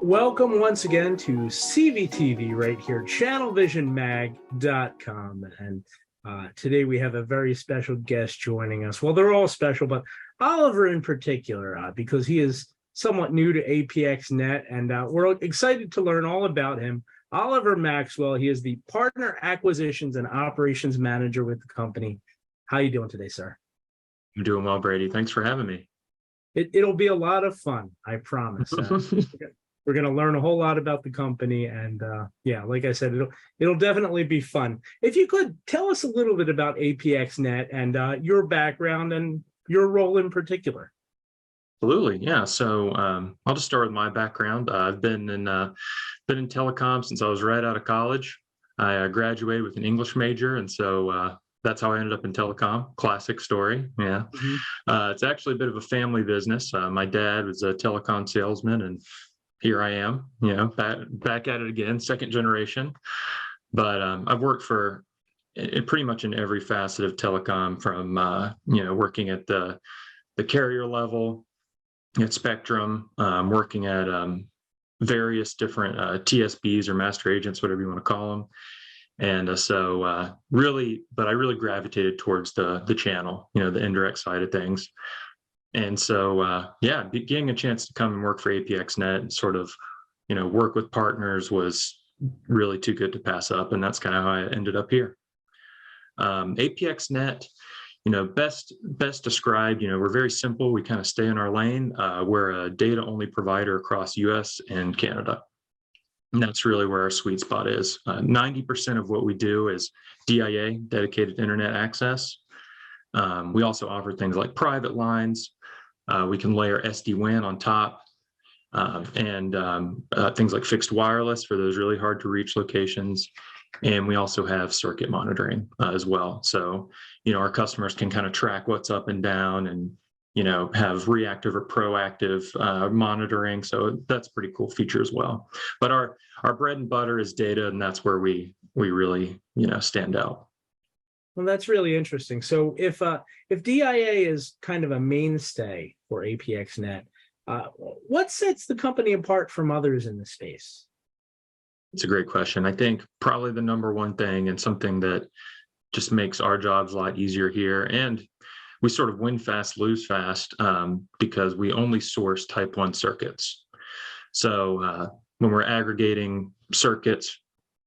Welcome once again to CVTV right here, channelvisionmag.com. And today we have a very special guest joining us. Well, they're all special, but Oliver in particular, because he is somewhat new to APX Net, and we're excited to learn all about him. Oliver Maxwell, he is the Partner Acquisitions and Operations Manager with the company. How are you doing today, sir? I'm doing well, Brady. Thanks for having me. It'll be a lot of fun, I promise. We're going to learn a whole lot about the company, and yeah, like I said, it'll definitely be fun. If you could tell us a little bit about APX Net and your background and your role in particular. Absolutely, yeah. So I'll just start with my background. I've been in telecom since I was right out of college. I graduated with an English major, and so that's how I ended up in telecom. Classic story, yeah. It's actually a bit of a family business. My dad was a telecom salesman, and here I am, back at it again, second generation. But I've worked for pretty much in every facet of telecom, from working at the carrier level, at Spectrum, working at various different TSPs or master agents, whatever you want to call them. And so I really gravitated towards the channel, the indirect side of things. And so, getting a chance to come and work for APX Net and sort of, work with partners was really too good to pass up. And that's kind of how I ended up here. APX Net, best described, we're very simple. We kind of stay in our lane. We're a data-only provider across US and Canada. And that's really where our sweet spot is. 90% of what we do is DIA, dedicated internet access. We also offer things like private lines. We can layer SD-WAN on top, and things like fixed wireless for those really hard to reach locations. And we also have circuit monitoring as well. So, our customers can kind of track what's up and down and, have reactive or proactive monitoring. So that's a pretty cool feature as well. But our bread and butter is data, and that's where we really, stand out. Well, that's really interesting. So if DIA is kind of a mainstay for APX Net, what sets the company apart from others in the space? It's a great question. I think probably the number one thing, and something that just makes our jobs a lot easier here, and we sort of win fast, lose fast, because we only source type 1 circuits. So when we're aggregating circuits,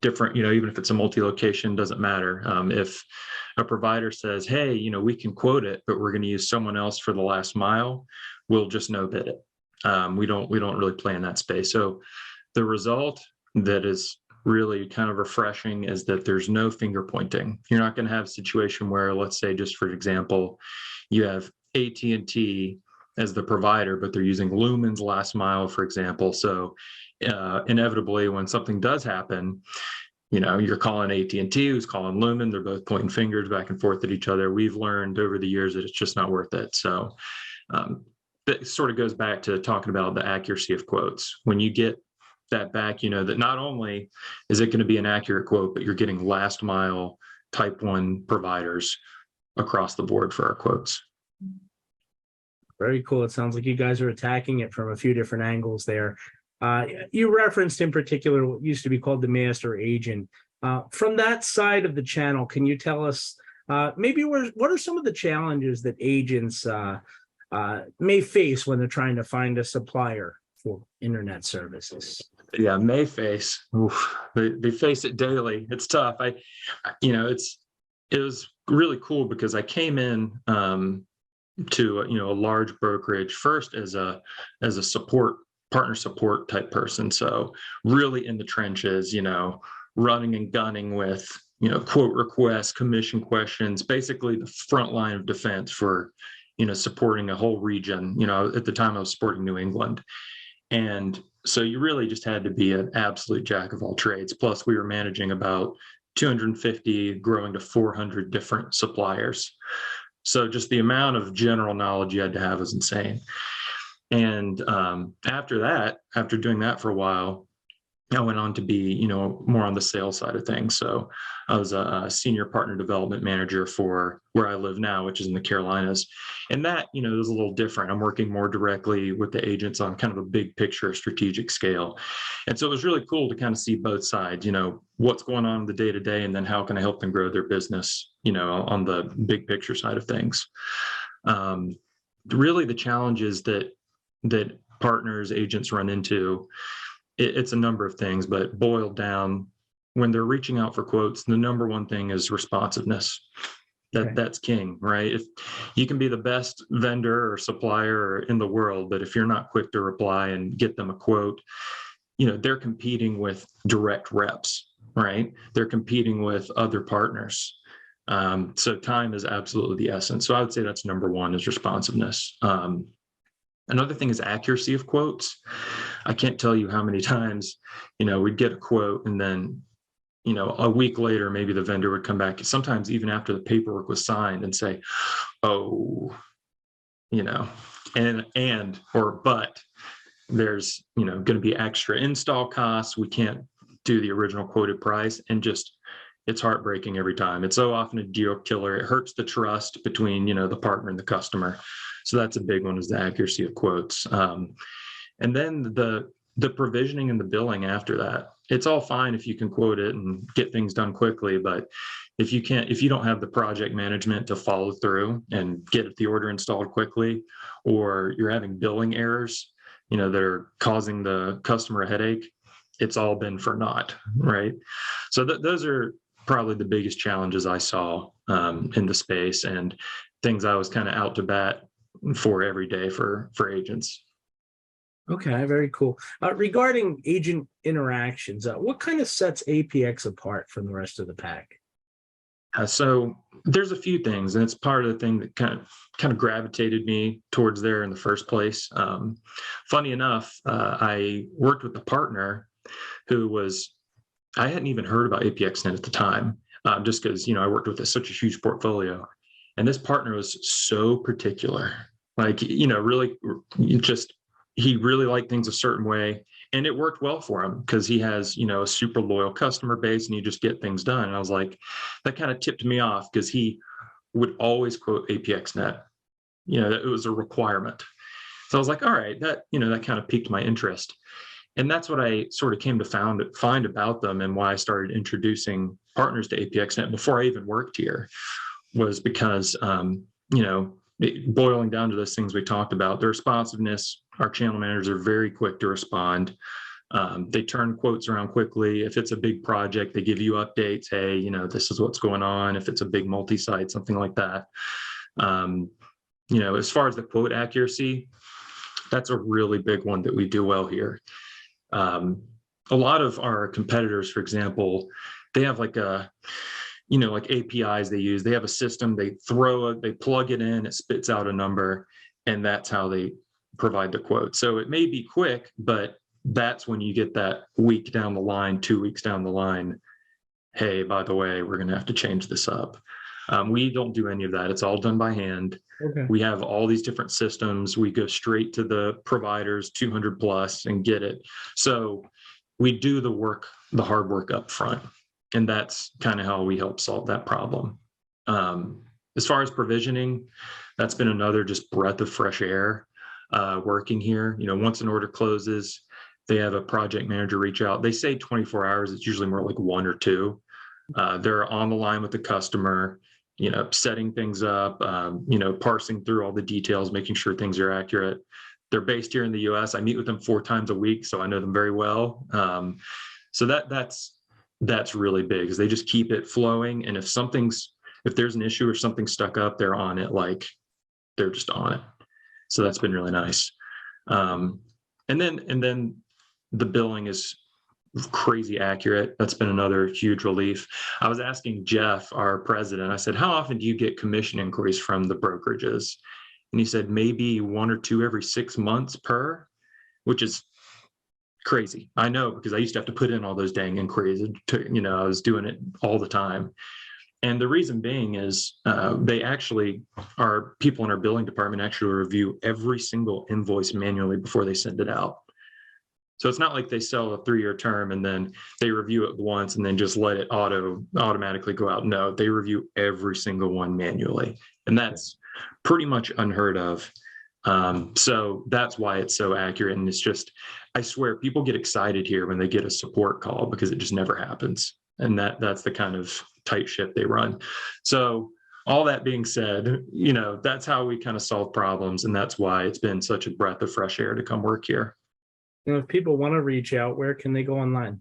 different, even if it's a multi-location, doesn't matter. If a provider says, hey, we can quote it, but we're going to use someone else for the last mile, we'll just no bid it. We don't really play in that space. So the result that is really kind of refreshing is that there's no finger pointing. You're not going to have a situation where, let's say, just for example, you have AT&T as the provider, but they're using Lumen's last mile, for example. So inevitably, when something does happen, you're calling AT&T, who's calling Lumen. They're both pointing fingers back and forth at each other. We've learned over the years that it's just not worth it. So that sort of goes back to talking about the accuracy of quotes. When you get that back, that not only is it going to be an accurate quote, but you're getting last mile type 1 providers across the board for our quotes. Very cool. It sounds like you guys are attacking it from a few different angles there. You referenced in particular what used to be called the master agent. From that side of the channel, can you tell us maybe what are some of the challenges that agents may face when they're trying to find a supplier for internet services? Yeah, may face. Oof, they face it daily. It's tough. It was really cool because I came in to a large brokerage first as a partner support type person. So really in the trenches, running and gunning with quote requests, commission questions, basically the front line of defense for supporting a whole region. At the time I was supporting New England. And so you really just had to be an absolute jack of all trades. Plus, we were managing about 250, growing to 400 different suppliers. So just the amount of general knowledge you had to have was insane. And after doing that for a while, I went on to be, more on the sales side of things. So I was a senior partner development manager for where I live now, which is in the Carolinas. And that, is a little different. I'm working more directly with the agents on kind of a big picture strategic scale. And so it was really cool to kind of see both sides, what's going on in the day to day, and then how can I help them grow their business, on the big picture side of things. Really the challenges that partners, agents run into, it's a number of things, but boiled down, when they're reaching out for quotes, the number one thing is responsiveness. Okay. That's king, right? If you can be the best vendor or supplier in the world, but if you're not quick to reply and get them a quote, they're competing with direct reps, right? They're competing with other partners. So time is absolutely the essence. So I would say that's number one, is responsiveness. Another thing is accuracy of quotes. I can't tell you how many times, we'd get a quote, and then, a week later, maybe the vendor would come back, sometimes even after the paperwork was signed, and say, oh, but there's, going to be extra install costs. We can't do the original quoted price. And just, it's heartbreaking every time. It's so often a deal killer. It hurts the trust between, the partner and the customer. So that's a big one, is the accuracy of quotes. And then the provisioning and the billing after that. It's all fine if you can quote it and get things done quickly, but if you don't have the project management to follow through and get the order installed quickly, or you're having billing errors, that are causing the customer a headache, it's all been for naught, right? So those are probably the biggest challenges I saw in the space, and things I was kind of out to bat for every day for agents. Okay, very cool. Regarding agent interactions, what kind of sets APX apart from the rest of the pack? So there's a few things, and it's part of the thing that kind of gravitated me towards there in the first place. Funny enough, I worked with a partner who I hadn't even heard about APX Net at the time, just because, I worked with such a huge portfolio. And this partner was so particular, like, really just, he really liked things a certain way, and it worked well for him because he has, a super loyal customer base, and you just get things done. And I was like, that kind of tipped me off, because he would always quote APX Net. It was a requirement. So I was like, all right, that kind of piqued my interest. And that's what I sort of came to find about them, and why I started introducing partners to APX Net before I even worked here, was because, boiling down to those things we talked about, the responsiveness, our channel managers are very quick to respond. They turn quotes around quickly. If it's a big project, they give you updates. Hey, this is what's going on. If it's a big multi-site, something like that. As far as the quote accuracy, that's a really big one that we do well here. A lot of our competitors, for example, they have like APIs they use. They have a system, they plug it in, it spits out a number, and that's how they provide the quote. So it may be quick, but that's when you get that week down the line, 2 weeks down the line, hey, by the way, we're going to have to change this up. We don't do any of that. It's all done by hand. Okay. We have all these different systems. We go straight to the providers, 200 plus, and get it. So we do the hard work up front. And that's kind of how we help solve that problem. As far as provisioning, that's been another just breath of fresh air working here. Once an order closes, they have a project manager reach out. They say 24 hours. It's usually more like 1 or 2. They're on the line with the customer, setting things up, parsing through all the details, making sure things are accurate. They're based here in the US. I meet with them 4 times a week, so I know them very well. So that's really big, because they just keep it flowing. And if there's an issue or something stuck up, they're on it, like they're just on it. So that's been really nice. And then the billing is crazy accurate. That's been another huge relief. I was asking Jeff, our president, I said, how often do you get commission inquiries from the brokerages? And he said, maybe 1 or 2 every 6 months per, which is crazy. I know, because I used to have to put in all those dang inquiries. I was doing it all the time. And the reason being is our people in our billing department actually review every single invoice manually before they send it out. So it's not like they sell a 3-year term and then they review it once and then just let it automatically go out. No, they review every single one manually. And that's pretty much unheard of. So that's why it's so accurate. And it's just, I swear, people get excited here when they get a support call because it just never happens. And that's the kind of tight ship they run. So all that being said, that's how we kind of solve problems. And that's why it's been such a breath of fresh air to come work here. If people want to reach out, where can they go online?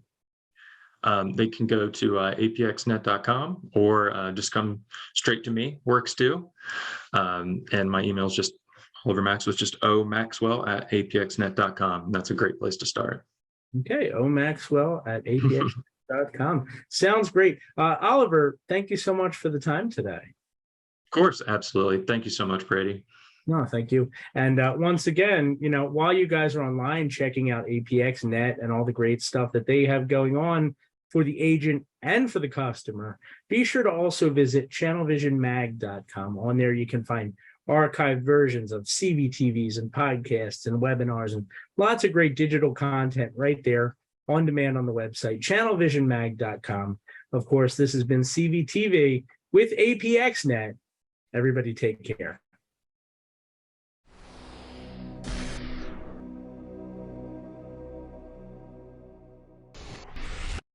They can go to apxnet.com or just come straight to me, works too. And my email is just Oliver Maxwell, just omaxwell@apxnet.com. That's a great place to start. Okay, omaxwell@apx.com. Sounds great. Oliver, thank you so much for the time today. Of course, absolutely. Thank you so much, Brady. No, thank you. And once again, while you guys are online checking out APX Net and all the great stuff that they have going on for the agent and for the customer, be sure to also visit channelvisionmag.com. On there, you can find archived versions of CVTVs and podcasts and webinars and lots of great digital content right there on demand on the website, channelvisionmag.com. Of course, this has been CVTV with APX Net. Everybody take care.